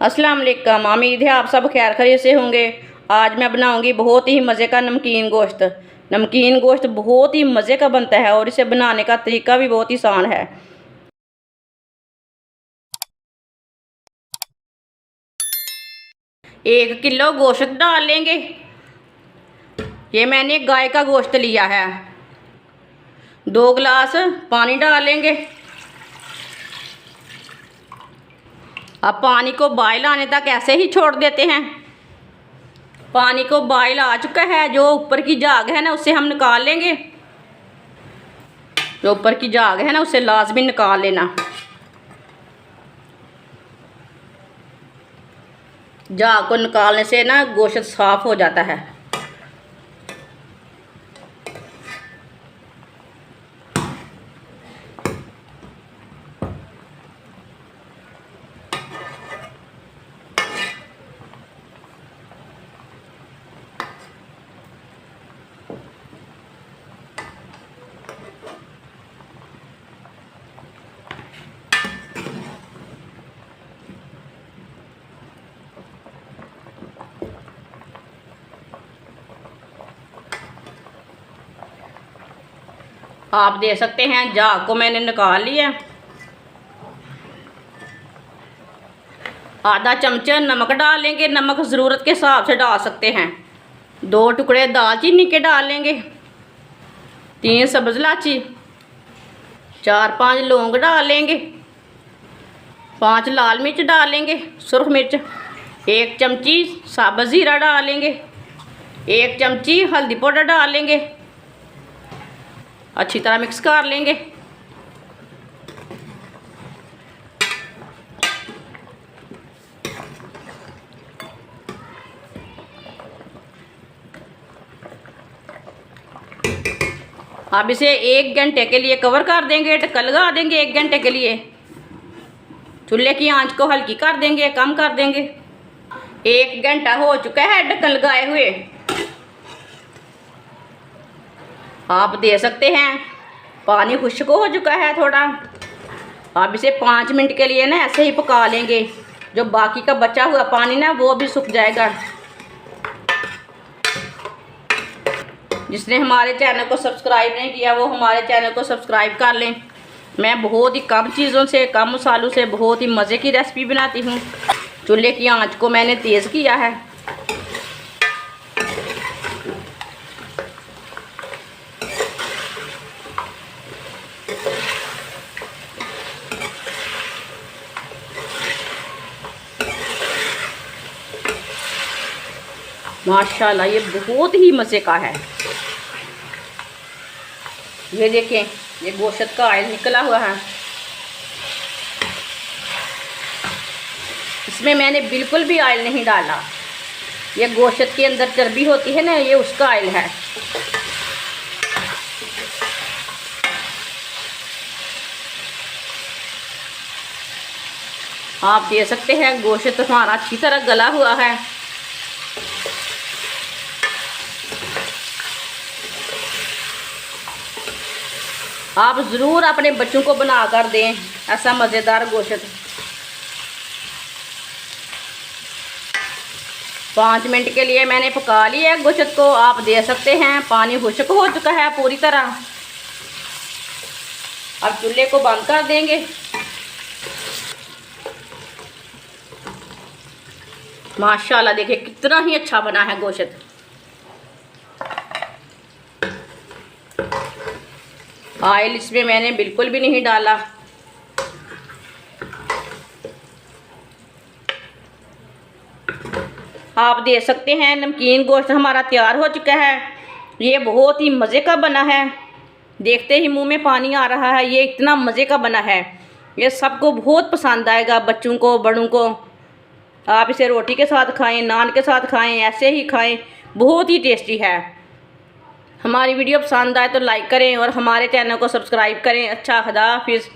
अस्सलाम वालेकुम। उम्मीद है आप सब खैर खैरियत से होंगे। आज मैं बनाऊंगी बहुत ही मज़े का नमकीन गोश्त। नमकीन गोश्त बहुत ही मज़े का बनता है और इसे बनाने का तरीका भी बहुत ही आसान है। एक किलो गोश्त डाल लेंगे। ये मैंने गाय का गोश्त लिया है। 2 गिलास पानी डाल लेंगे। अब पानी को बॉयल आने तक ऐसे ही छोड़ देते हैं। पानी को बॉयल आ चुका है। जो ऊपर की झाग है ना उसे हम निकाल लेंगे। जो ऊपर की झाग है ना उसे लाजमी निकाल लेना। झाग को निकालने से ना गोश्त साफ हो जाता है। आप देख सकते हैं झाग को मैंने निकाल लिया। आधा चमचा नमक डाल लेंगे। नमक ज़रूरत के हिसाब से डाल सकते हैं। 2 टुकड़े दालचीनी के डाल लेंगे। 3 सब्ज़ इलायची, 4-5 लौंग डाल लेंगे। 5 लाल मिर्च डाल लेंगे। सुरख मिर्च, 1 चमची साबुत ज़ीरा डाल लेंगे। 1 चमची हल्दी पाउडर डाल लेंगे। अच्छी तरह मिक्स कर लेंगे। अब इसे 1 घंटे के लिए कवर कर देंगे। ढक्कन लगा देंगे 1 घंटे के लिए। चूल्हे की आंच को हल्की कर देंगे, कम कर देंगे। 1 घंटा हो चुका है ढक्कन लगाए हुए। आप देख सकते हैं पानी खुश्क हो चुका है थोड़ा। अब इसे 5 मिनट के लिए ना ऐसे ही पका लेंगे। जो बाकी का बचा हुआ पानी ना वो भी सूख जाएगा। जिसने हमारे चैनल को सब्सक्राइब नहीं किया वो हमारे चैनल को सब्सक्राइब कर लें। मैं बहुत ही कम चीज़ों से, कम मसालों से बहुत ही मज़े की रेसिपी बनाती हूँ। चूल्हे की आंच को मैंने तेज़ किया है। माशाल्लाह ये बहुत ही मज़े का है। ये देखें, ये गोश्त का ऑयल निकला हुआ है। इसमें मैंने बिल्कुल भी ऑयल नहीं डाला। ये गोश्त के अंदर चर्बी होती है ना, ये उसका ऑयल है। आप देख सकते हैं गोश्त हमारा अच्छी तरह गला हुआ है। आप ज़रूर अपने बच्चों को बना कर दें ऐसा मज़ेदार गोश्त। 5 मिनट के लिए मैंने पका लिया है गोश्त को। आप देख सकते हैं पानी खुश्क हो चुका है पूरी तरह। अब चूल्हे को बंद कर देंगे। माशाल्लाह देखिए कितना ही अच्छा बना है गोश्त। ऑयल इसमें मैंने बिल्कुल भी नहीं डाला। आप देख सकते हैं नमकीन गोश्त हमारा तैयार हो चुका है। ये बहुत ही मज़े का बना है। देखते ही मुंह में पानी आ रहा है। ये इतना मज़े का बना है, ये सबको बहुत पसंद आएगा, बच्चों को, बड़ों को। आप इसे रोटी के साथ खाएं, नान के साथ खाएं, ऐसे ही खाएं, बहुत ही टेस्टी है। हमारी वीडियो पसंद आए तो लाइक करें और हमारे चैनल को सब्सक्राइब करें। अच्छा, खुदा हाफिज़।